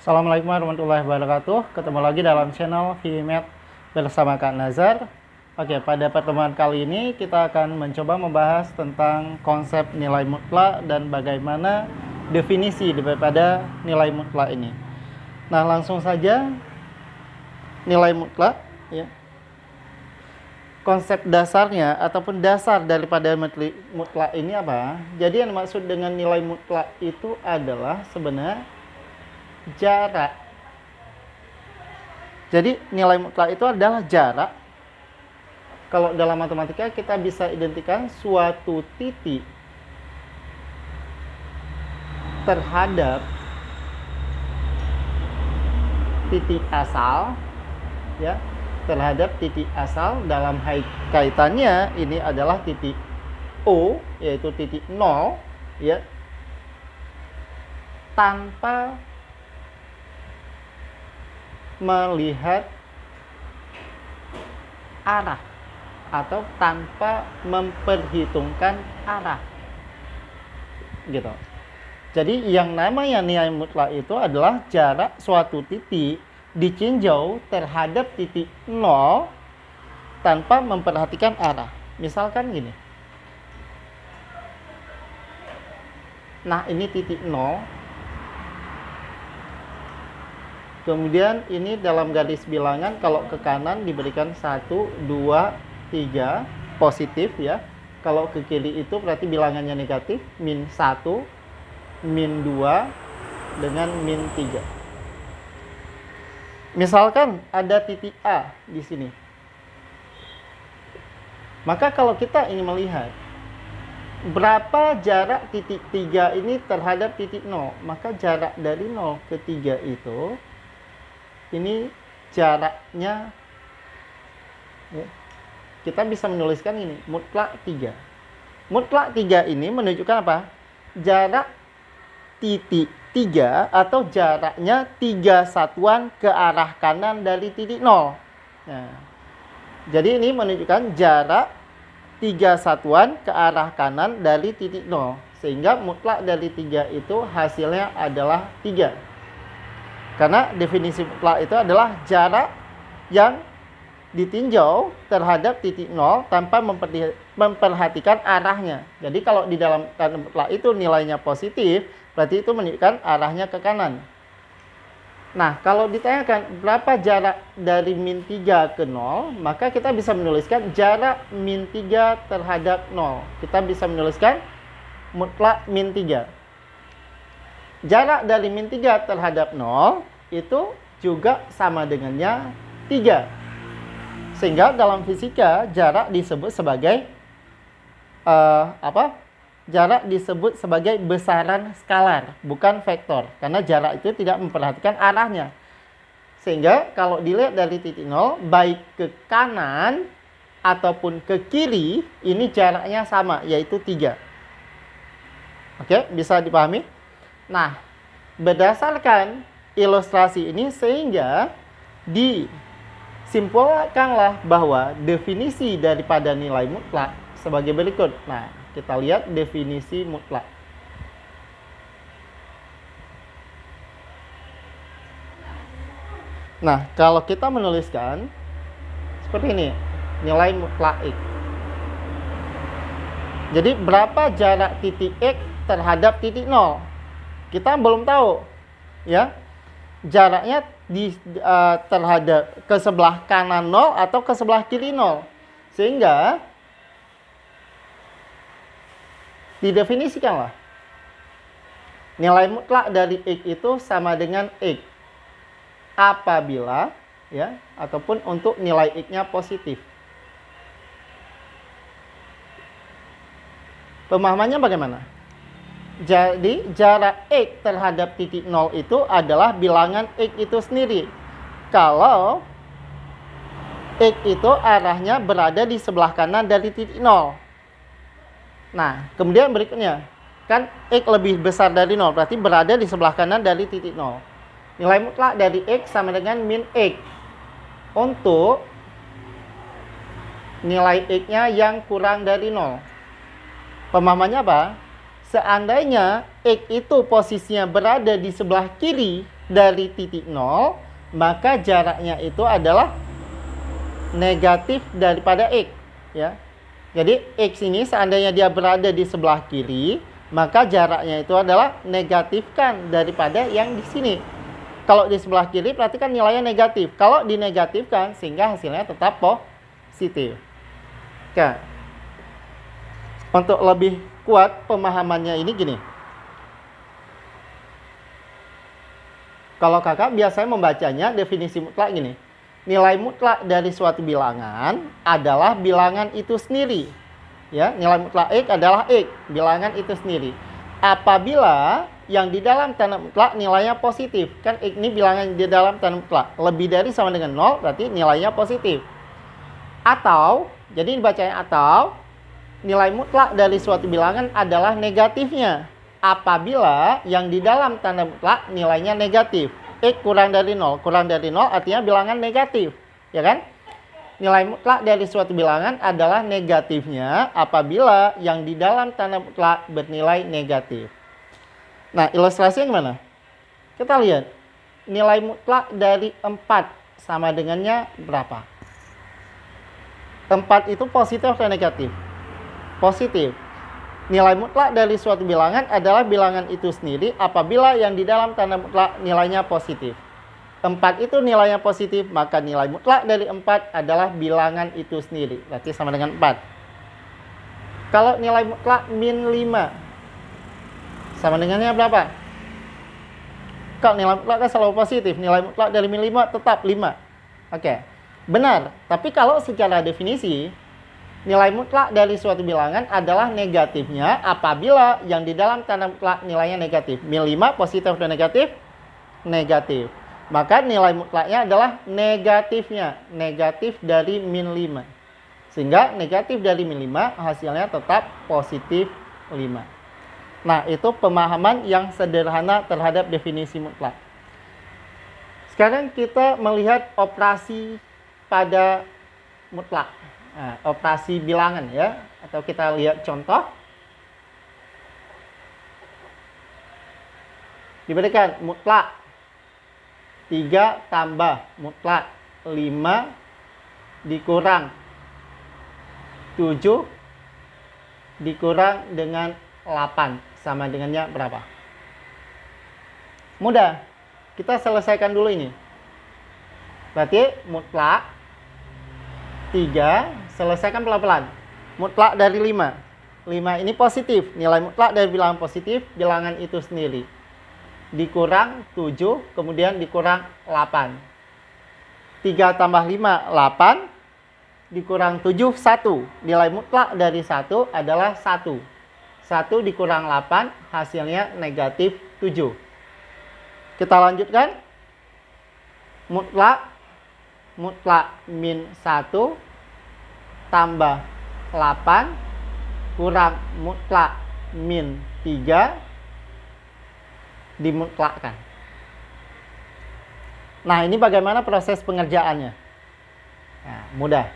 Assalamualaikum warahmatullahi wabarakatuh. Ketemu lagi dalam channel VMed bersama Kak Nazar. Oke, pada pertemuan kali ini kita akan mencoba membahas tentang konsep nilai mutlak dan bagaimana definisi daripada nilai mutlak ini. Nah, langsung saja nilai mutlak ya. Konsep dasarnya ataupun dasar daripada mutlak ini apa? Jadi yang dimaksud dengan nilai mutlak itu adalah sebenarnya jarak. Jadi nilai mutlak itu adalah jarak. Kalau dalam matematika kita bisa identikan suatu titik terhadap titik asal ya, terhadap titik asal dalam kaitannya ini adalah titik O, yaitu titik 0 ya, tanpa melihat arah atau tanpa memperhitungkan arah gitu. Jadi yang namanya nilai mutlak itu adalah jarak suatu titik ditinjau terhadap titik 0 tanpa memperhatikan arah. Misalkan gini. Nah, ini titik 0. Kemudian ini dalam garis bilangan kalau ke kanan diberikan 1, 2, 3 positif ya. Kalau ke kiri itu berarti bilangannya negatif, min 1, min 2 dengan min 3. Misalkan ada titik A di sini. Maka kalau kita ingin melihat berapa jarak titik 3 ini terhadap titik 0, maka jarak dari 0 ke 3 itu ini jaraknya ya, kita bisa menuliskan ini mutlak 3. Mutlak 3 ini menunjukkan apa? Jarak titik 3 atau jaraknya 3 satuan ke arah kanan dari titik 0. Nah, jadi ini menunjukkan jarak 3 satuan ke arah kanan dari titik 0. Sehingga mutlak dari 3 itu hasilnya adalah 3. Karena definisi mutlak itu adalah jarak yang ditinjau terhadap titik 0 tanpa memperhatikan arahnya. Jadi kalau di dalam tanda mutlak itu nilainya positif, berarti itu menunjukkan arahnya ke kanan. Nah, kalau ditanyakan berapa jarak dari min 3 ke 0, maka kita bisa menuliskan jarak min 3 terhadap 0. Kita bisa menuliskan mutlak min 3. Jarak dari min 3 terhadap 0 itu juga sama dengannya 3. Sehingga dalam fisika jarak disebut sebagai Jarak disebut sebagai besaran skalar, bukan vektor. Karena jarak itu tidak memperhatikan arahnya. Sehingga kalau dilihat dari titik 0, baik ke kanan ataupun ke kiri, ini jaraknya sama, yaitu 3. Oke, bisa dipahami? Nah, berdasarkan ilustrasi ini sehingga disimpulkanlah bahwa definisi daripada nilai mutlak sebagai berikut. Nah, kita lihat definisi mutlak. Nah, kalau kita menuliskan seperti ini, nilai mutlak X. Jadi berapa jarak titik X terhadap titik 0? Kita belum tahu, ya. Jaraknya terhadap ke sebelah kanan 0 atau ke sebelah kiri 0. Sehingga didefinisikanlah nilai mutlak dari X itu sama dengan X apabila ya ataupun untuk nilai X-nya positif. Pemahamannya bagaimana? Jadi jarak X terhadap titik 0 itu adalah bilangan X itu sendiri. Kalau X itu arahnya berada di sebelah kanan dari titik 0. Nah, kemudian berikutnya, kan X lebih besar dari 0, berarti berada di sebelah kanan dari titik 0. Nilai mutlak dari X sama dengan min X. Untuk nilai X-nya yang kurang dari 0. Pemahamannya apa? Seandainya X itu posisinya berada di sebelah kiri dari titik 0, maka jaraknya itu adalah negatif daripada X, ya. Jadi X ini seandainya dia berada di sebelah kiri, maka jaraknya itu adalah negatifkan daripada yang di sini. Kalau di sebelah kiri berarti kan nilainya negatif. Kalau dinegatifkan sehingga hasilnya tetap positif. Oke. Untuk lebih kuat pemahamannya ini gini. Kalau kakak biasanya membacanya definisi mutlak gini. Nilai mutlak dari suatu bilangan adalah bilangan itu sendiri. Ya, nilai mutlak X adalah X, bilangan itu sendiri. Apabila yang di dalam tanda mutlak nilainya positif. Kan X ini bilangan di dalam tanda mutlak. Lebih dari sama dengan 0 berarti nilainya positif. Atau, jadi dibacanya atau, nilai mutlak dari suatu bilangan adalah negatifnya. Apabila yang di dalam tanda mutlak nilainya negatif. X kurang dari 0. Kurang dari 0 artinya bilangan negatif. Ya kan? Nilai mutlak dari suatu bilangan adalah negatifnya apabila yang di dalam tanda mutlak bernilai negatif. Nah, ilustrasinya gimana? Kita lihat. Nilai mutlak dari 4 sama dengannya berapa? 4 itu positif atau negatif? Positif. Nilai mutlak dari suatu bilangan adalah bilangan itu sendiri apabila yang di dalam tanda mutlak nilainya positif. 4 itu nilainya positif, maka nilai mutlak dari 4 adalah bilangan itu sendiri. Berarti sama dengan 4. Kalau nilai mutlak min 5, sama dengannya berapa? Kalau nilai mutlak kan selalu positif. Nilai mutlak dari min 5 tetap 5. Oke, benar. Tapi kalau secara definisi, nilai mutlak dari suatu bilangan adalah negatifnya apabila yang di dalam tanda mutlak nilainya negatif. Min 5 positif atau negatif? Negatif. Maka nilai mutlaknya adalah negatifnya. Negatif dari min 5. Sehingga negatif dari min 5 hasilnya tetap positif 5. Nah, itu pemahaman yang sederhana terhadap definisi mutlak. Sekarang kita melihat operasi pada mutlak. Nah, operasi bilangan ya, atau kita lihat contoh. Diberikan mutlak 3 tambah mutlak 5 dikurang 7 dikurang dengan 8 sama dengannya berapa? Mudah. Kita selesaikan dulu ini. Berarti mutlak 3, selesaikan pelan-pelan. Mutlak dari 5. 5 ini positif. Nilai mutlak dari bilangan positif, bilangan itu sendiri. Dikurang 7, kemudian dikurang 8. 3 tambah 5, 8. Dikurang 7, 1. Nilai mutlak dari 1 adalah 1. 1 dikurang 8, hasilnya negatif 7. Kita lanjutkan. Mutlak min 1 tambah 8 kurang mutlak min 3 dimutlakkan. Nah, ini bagaimana proses pengerjaannya? Nah, mudah.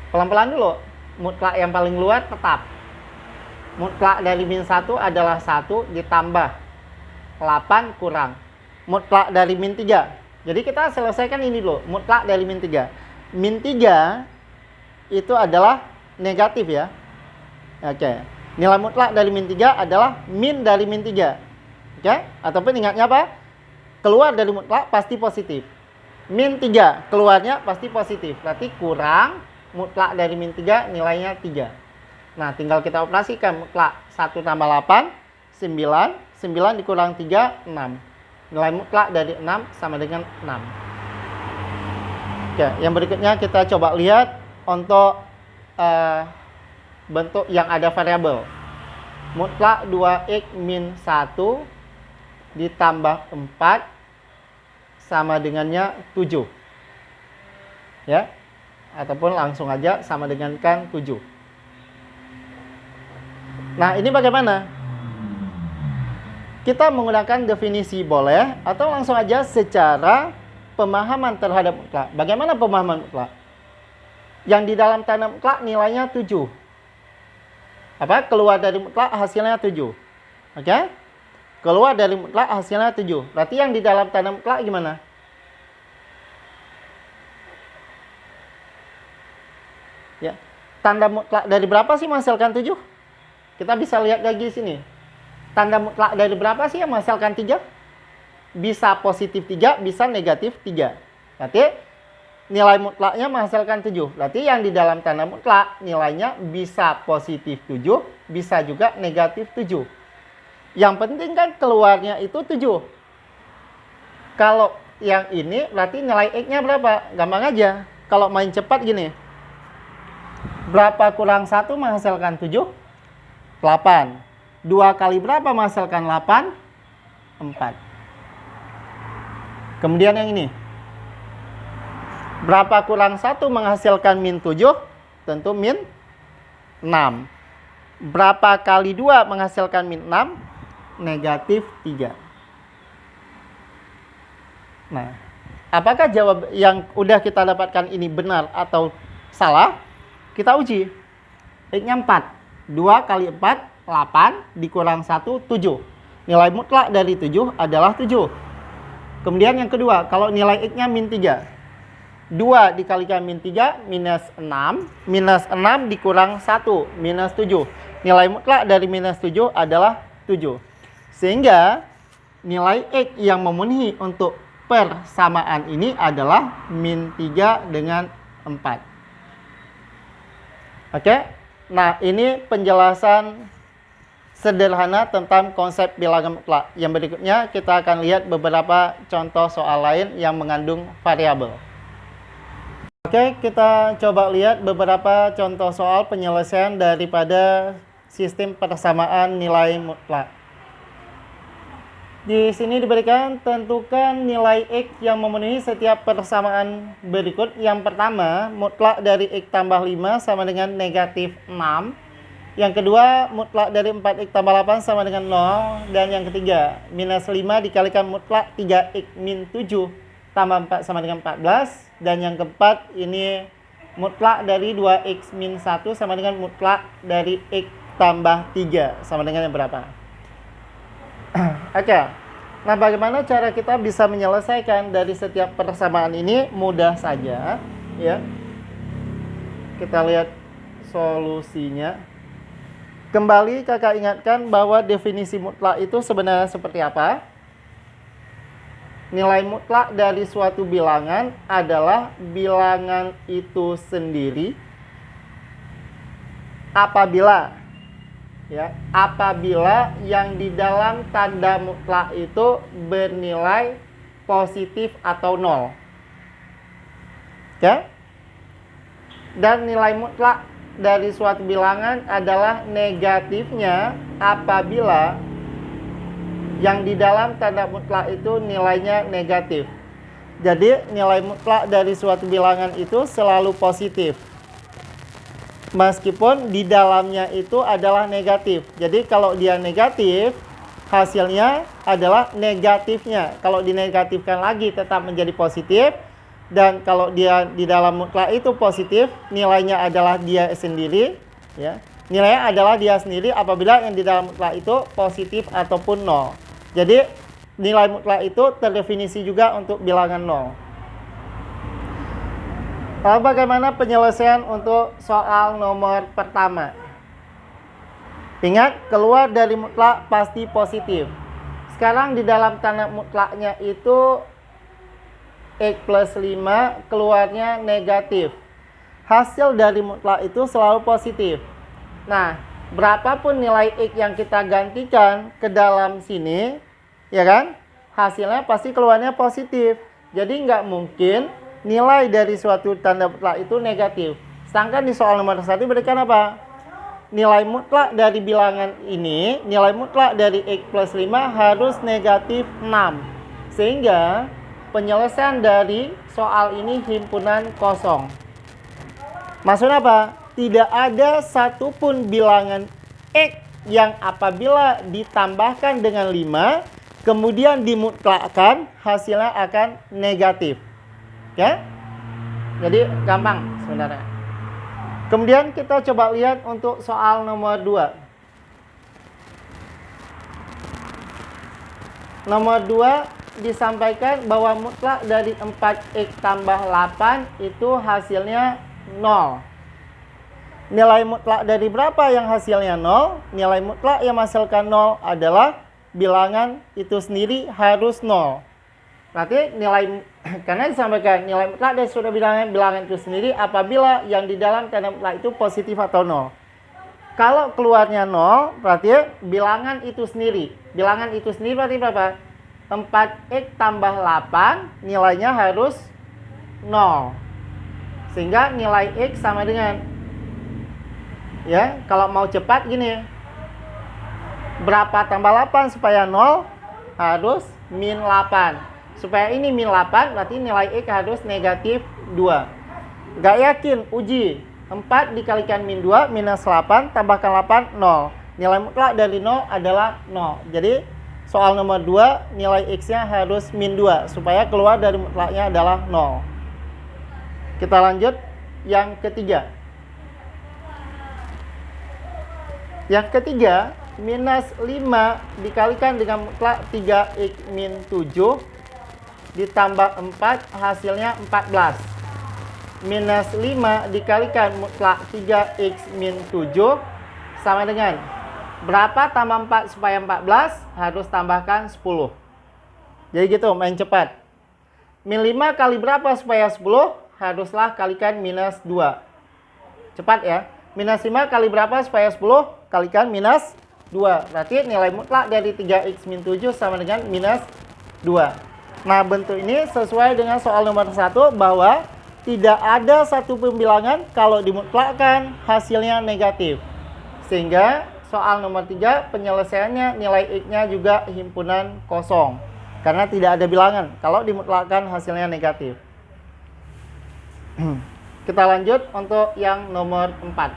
Pelan-pelan dulu. Mutlak yang paling luar tetap. Mutlak dari min 1 adalah 1 ditambah 8 kurang mutlak dari min 3. Jadi kita selesaikan ini dulu. Mutlak dari min 3. Min 3 itu adalah negatif ya. Oke. Nilai mutlak dari min 3 adalah min dari min 3. Oke. Ataupun ingatnya apa? Keluar dari mutlak pasti positif. Min 3 keluarnya pasti positif. Berarti kurang mutlak dari min 3 nilainya 3. Nah, tinggal kita operasikan. Mutlak 1 tambah 8, 9. 9 dikurang 3, 6. Nilai mutlak dari 6 sama dengan 6. Oke, yang berikutnya kita coba lihat untuk bentuk yang ada variabel. Mutlak 2x min 1 ditambah 4 sama dengannya 7. Ya. Ataupun langsung aja sama dengan kan 7. Nah, ini bagaimana? Kita menggunakan definisi boleh atau langsung aja secara pemahaman terhadap mutlak. Bagaimana pemahaman mutlak? Yang di dalam tanda mutlak nilainya 7. Keluar dari mutlak hasilnya 7. Oke? Keluar dari mutlak hasilnya 7. Berarti yang di dalam tanda mutlak gimana? Ya. Tanda mutlak dari berapa sih menghasilkan 7? Kita bisa lihat lagi sini. Tanda mutlak dari berapa sih yang menghasilkan 3? Bisa positif 3, bisa negatif 3. Berarti nilai mutlaknya menghasilkan 7. Berarti yang di dalam tanda mutlak nilainya bisa positif 7, bisa juga negatif 7. Yang penting kan keluarnya itu 7. Kalau yang ini berarti nilai X-nya berapa? Gampang aja. Kalau main cepat gini. Berapa kurang 1 menghasilkan 7? 8. 2 kali berapa menghasilkan 8? 4. Kemudian yang ini. Berapa kurang 1 menghasilkan min 7? Tentu min 6. Berapa kali 2 menghasilkan min 6? Negatif 3. Nah, apakah jawab yang udah kita dapatkan ini benar atau salah? Kita uji. X-nya 4. 2 kali 4, 8. Dikurang 1, 7. Nilai mutlak dari 7 adalah 7. Kemudian yang kedua, kalau nilai X-nya min 3. 2 dikalikan min 3, minus 6. Minus 6 dikurang 1, minus 7. Nilai mutlak dari minus 7 adalah 7. Sehingga nilai X yang memenuhi untuk persamaan ini adalah min 3 dengan 4. Oke? Nah, ini penjelasan sederhana tentang konsep bilangan mutlak. Yang berikutnya kita akan lihat beberapa contoh soal lain yang mengandung variabel. Oke, kita coba lihat beberapa contoh soal penyelesaian daripada sistem persamaan nilai mutlak. Di sini diberikan tentukan nilai X yang memenuhi setiap persamaan berikut. Yang pertama, mutlak dari X tambah 5 sama dengan negatif 6. Yang kedua, mutlak dari 4X tambah 8 sama dengan 0. Dan yang ketiga, minus 5 dikalikan mutlak 3X min 7 tambah 4 sama dengan 14. Dan yang keempat, ini mutlak dari 2X min 1 sama dengan mutlak dari X tambah 3 sama dengan yang berapa? Oke. Nah, bagaimana cara kita bisa menyelesaikan dari setiap persamaan ini? Mudah saja, ya. Kita lihat solusinya. Kembali kakak ingatkan bahwa definisi mutlak itu sebenarnya seperti apa? Nilai mutlak dari suatu bilangan adalah bilangan itu sendiri apabila yang di dalam tanda mutlak itu bernilai positif atau 0. Oke? Dan nilai mutlak dari suatu bilangan adalah negatifnya apabila yang di dalam tanda mutlak itu nilainya negatif. Jadi nilai mutlak dari suatu bilangan itu selalu positif, meskipun di dalamnya itu adalah negatif. Jadi kalau dia negatif, hasilnya adalah negatifnya. Kalau dinegatifkan lagi tetap menjadi positif. Dan kalau dia di dalam mutlak itu positif, nilainya adalah dia sendiri, ya. Nilainya adalah dia sendiri apabila yang di dalam mutlak itu positif ataupun 0. Jadi nilai mutlak itu terdefinisi juga untuk bilangan 0. Lalu bagaimana penyelesaian untuk soal nomor pertama? Ingat, keluar dari mutlak pasti positif. Sekarang di dalam tanda mutlaknya itu X plus 5 keluarnya negatif. Hasil dari mutlak itu selalu positif. Nah, berapapun nilai X yang kita gantikan ke dalam sini, ya kan? Hasilnya pasti keluarnya positif. Jadi nggak mungkin nilai dari suatu tanda mutlak itu negatif. Sedangkan di soal nomor 1 berikan apa? Nilai mutlak dari bilangan ini, nilai mutlak dari X plus 5 harus negatif 6. Sehingga penyelesaian dari soal ini himpunan kosong. Maksudnya apa? Tidak ada satupun bilangan X yang apabila ditambahkan dengan 5, kemudian dimutlakkan, hasilnya akan negatif. Ya? Jadi gampang sebenarnya. Kemudian kita coba lihat untuk soal nomor 2. Nomor 2 disampaikan bahwa mutlak dari 4x tambah 8 itu hasilnya 0. Nilai mutlak dari berapa yang hasilnya 0? Nilai mutlak yang menghasilkan 0 adalah bilangan itu sendiri harus 0. Berarti nilai, karena disampaikan nilai mutlak dari suatu bilangan itu sendiri apabila yang di dalam tanda mutlak itu positif atau 0. Kalau keluarnya 0, berarti bilangan itu sendiri. Bilangan itu sendiri berarti berapa? 4x tambah 8 nilainya harus 0. Sehingga nilai x sama dengan, ya, kalau mau cepat gini. Berapa tambah 8 supaya 0? Harus min 8. Supaya ini min 8, berarti nilai x harus negatif 2. Gak yakin, uji. 4 dikalikan min 2, minus 8, tambahkan 8, 0. Nilai mutlak dari 0 adalah 0. Jadi, soal nomor 2, nilai x-nya harus min 2. Supaya keluar dari mutlaknya adalah 0. Kita lanjut yang ketiga. Yang ketiga, minus 5 dikalikan dengan mutlak 3x min 7 ditambah 4 hasilnya 14. Minus 5 dikalikan mutlak 3x min 7 sama dengan berapa tambah 4 supaya 14? Harus tambahkan 10. Jadi gitu, main cepat. Min 5 kali berapa supaya 10? Haruslah kalikan minus 2. Cepat ya. Minus 5 kali berapa supaya 10? Kalikan minus 2. Berarti nilai mutlak dari 3x min 7 sama dengan minus 2. Nah, bentuk ini sesuai dengan soal nomor 1 bahwa tidak ada satu pembilangan kalau dimutlakkan hasilnya negatif. Sehingga soal nomor 3 penyelesaiannya nilai x-nya juga himpunan kosong. Karena tidak ada bilangan kalau dimutlakkan hasilnya negatif. Kita lanjut untuk yang nomor 4.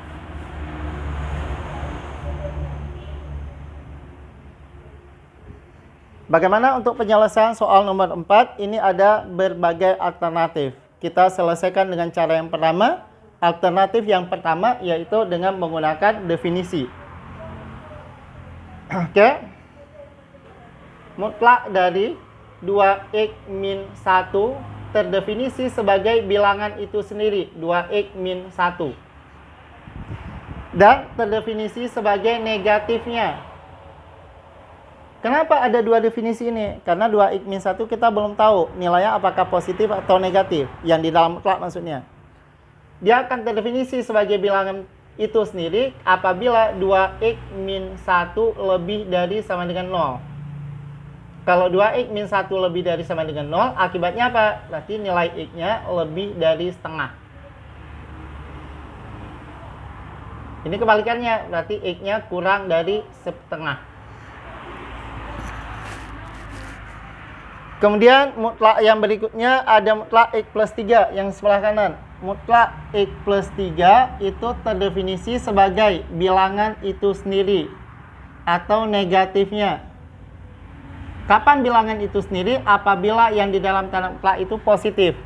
Bagaimana untuk penyelesaian soal nomor 4? Ini ada berbagai alternatif. Kita selesaikan dengan cara yang pertama. Alternatif yang pertama yaitu dengan menggunakan definisi. Oke. Mutlak dari 2x min 1 terdefinisi sebagai bilangan itu sendiri, 2x min 1. Dan terdefinisi sebagai negatifnya. Kenapa ada dua definisi ini? Karena 2x min 1 kita belum tahu nilainya apakah positif atau negatif. Yang di dalam mutlak maksudnya. Dia akan terdefinisi sebagai bilangan itu sendiri apabila 2x min 1 lebih dari sama dengan 0. Kalau 2x min 1 lebih dari sama dengan 0, akibatnya apa? Berarti nilai x-nya lebih dari setengah. Ini kebalikannya, berarti x-nya kurang dari setengah. Kemudian mutlak yang berikutnya ada mutlak x plus 3 yang sebelah kanan. Mutlak x plus 3 itu terdefinisi sebagai bilangan itu sendiri atau negatifnya. Kapan bilangan itu sendiri? Apabila yang di dalam tanda mutlak itu positif.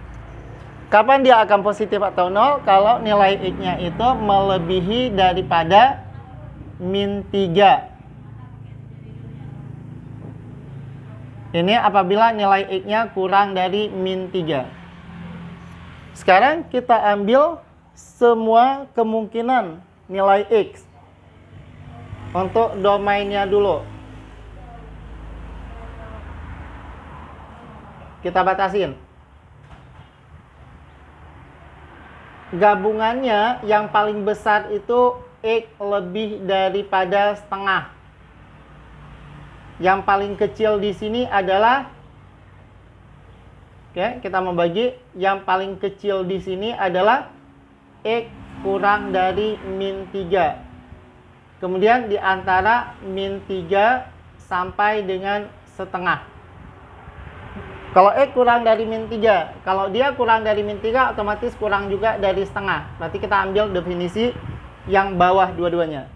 Kapan dia akan positif atau 0? Kalau nilai x-nya itu melebihi daripada min 3. Ini apabila nilai x-nya kurang dari min 3. Sekarang kita ambil semua kemungkinan nilai x. Untuk domainnya dulu. Kita batasin. Gabungannya yang paling besar itu x lebih daripada setengah. Yang paling kecil di sini adalah, oke, kita membagi. Yang paling kecil di sini adalah x kurang dari min 3. Kemudian di antara min 3 sampai dengan setengah. Kalau x kurang dari min 3, kalau dia kurang dari min 3 otomatis kurang juga dari setengah. Berarti kita ambil definisi yang bawah dua-duanya.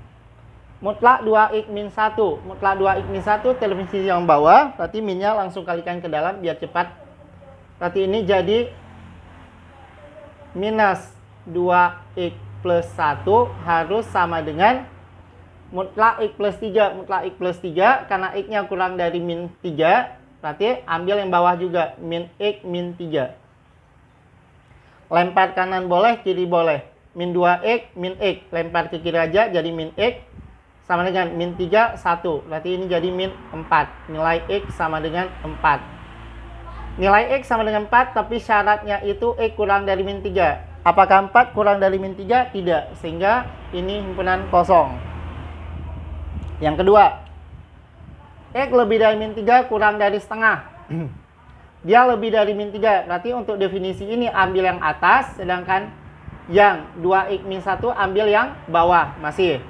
Mutlak 2x min 1. Mutlak 2x min 1 definisi yang bawah. Berarti minnya langsung kalikan ke dalam biar cepat. Berarti ini jadi minus 2x plus 1 harus sama dengan mutlak x plus 3. Mutlak x plus 3 karena x-nya kurang dari min 3. berarti ambil yang bawah juga, min X, min 3. Lempar kanan boleh, kiri boleh. Min 2X, min X. Lempar ke kiri aja, jadi min X. Sama dengan min 3, 1. Berarti ini jadi min 4. Nilai X sama dengan 4. Nilai X sama dengan 4, tapi syaratnya itu X kurang dari min 3. Apakah 4 kurang dari min 3? Tidak. Sehingga ini himpunan kosong. Yang kedua, X lebih dari min 3 kurang dari setengah. Dia lebih dari min 3. Berarti untuk definisi ini ambil yang atas, sedangkan yang 2X min 1 ambil yang bawah. Masih.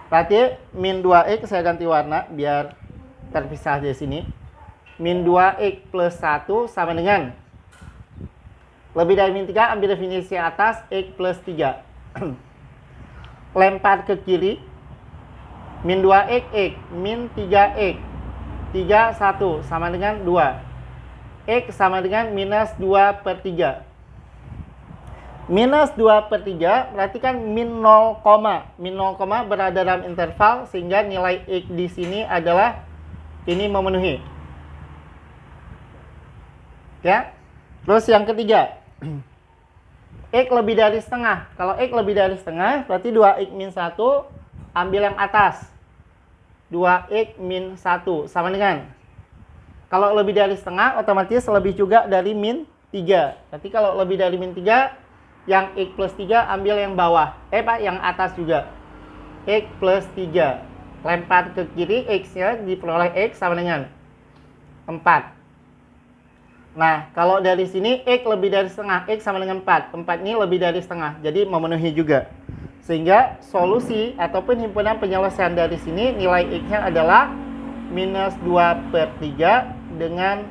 Berarti min 2X saya ganti warna biar terpisah di sini. Min 2X plus 1 sama dengan lebih dari min 3, ambil definisi atas, X plus 3. Lempar ke kiri. Min 2X, X. Min 3X. 3, 1. Sama dengan 2. X sama dengan minus 2 per 3. Minus 2 per 3 berarti kan min 0, min 0, berada dalam interval, sehingga nilai X di sini adalah ini memenuhi. Ya. Terus yang ketiga, X lebih dari setengah. Kalau X lebih dari setengah, berarti 2X min 1, ambil yang atas. 2X min 1, sama dengan. Kalau lebih dari setengah, otomatis lebih juga dari min 3. Berarti kalau lebih dari min 3, yang X plus 3 ambil yang bawah. Yang atas juga. X plus 3. Lempar ke kiri, X-nya diperoleh X sama dengan 4. Nah, kalau dari sini X lebih dari setengah, X sama dengan 4. 4 ini lebih dari setengah, jadi memenuhi juga. Sehingga solusi ataupun himpunan penyelesaian dari sini nilai X-nya adalah minus 2 per 3 dengan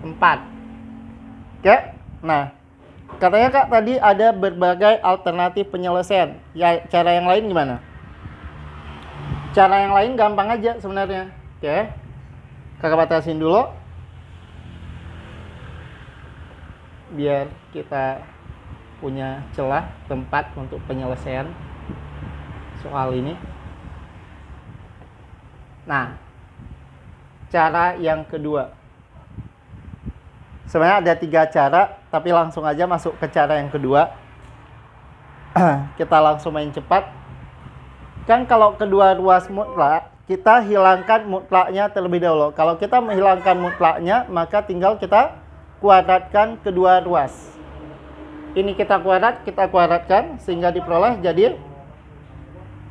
4. Oke? Nah, katanya Kak tadi ada berbagai alternatif penyelesaian. Ya, cara yang lain gimana? Cara yang lain gampang aja sebenarnya. Oke? Kakak batasin dulu. Biar kita punya celah tempat untuk penyelesaian soal ini. Nah, cara yang kedua. Sebenarnya ada 3 cara, tapi langsung aja masuk ke cara yang kedua. Kita langsung main cepat. Kan kalau kedua ruas mutlak, kita hilangkan mutlaknya terlebih dahulu. Kalau kita menghilangkan mutlaknya, maka tinggal kita kuadratkan kedua ruas. Ini kita kuadratkan sehingga diperoleh jadi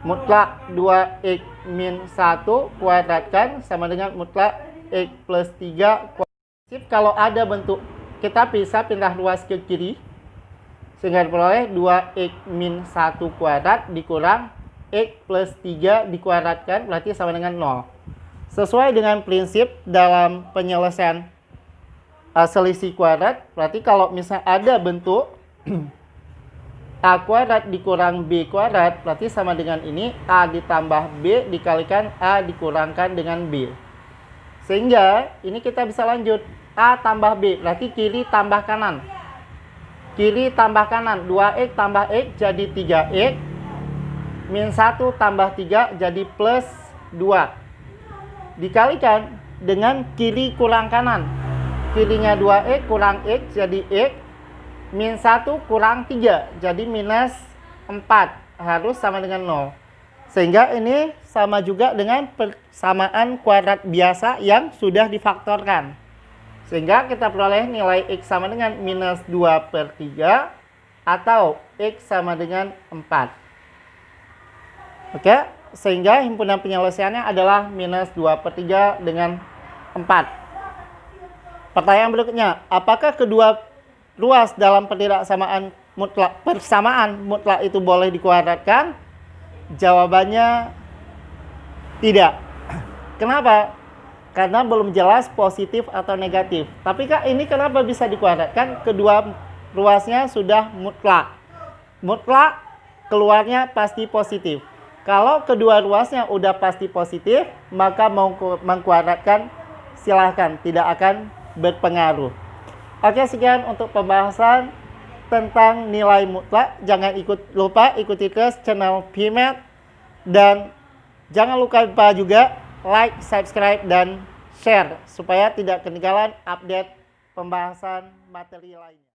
mutlak 2X min 1 kuadratkan sama dengan mutlak X plus 3 kuadratkan. Kalau ada bentuk, kita bisa pindah ruas ke kiri sehingga diperoleh 2X min 1 kuadrat dikurang X plus 3 dikuadratkan, berarti sama dengan 0. Sesuai dengan prinsip dalam penyelesaian selisih kuadrat, berarti kalau misalnya ada bentuk A kuadrat dikurang B kuadrat, berarti sama dengan ini A ditambah B dikalikan A dikurangkan dengan B. Sehingga ini kita bisa lanjut, A tambah B, berarti kiri tambah kanan. Kiri tambah kanan, 2X tambah X jadi 3X. Min 1 tambah 3 jadi plus 2. Dikalikan dengan kiri kurang kanan. Kirinya 2X kurang X jadi X. Min 1 kurang 3 jadi minus 4. Harus sama dengan 0. Sehingga ini sama juga dengan persamaan kuadrat biasa yang sudah difaktorkan. Sehingga kita peroleh nilai X sama dengan minus 2 per 3 atau X sama dengan 4. Oke, sehingga himpunan penyelesaiannya adalah minus 2 per 3 dengan 4. Pertanyaan berikutnya, apakah kedua ruas dalam persamaan mutlak itu boleh dikuadratkan? Jawabannya tidak. Kenapa? Karena belum jelas positif atau negatif. Tapi Kak, ini kenapa bisa dikuadratkan? Kedua ruasnya sudah mutlak. Mutlak keluarnya pasti positif. Kalau kedua ruasnya udah pasti positif, maka mau mengkuadratkan silahkan, tidak akan berpengaruh. Oke, sekian untuk pembahasan tentang nilai mutlak. Jangan lupa ikuti terus channel PMath dan jangan lupa juga like, subscribe, dan share supaya tidak ketinggalan update pembahasan materi lainnya.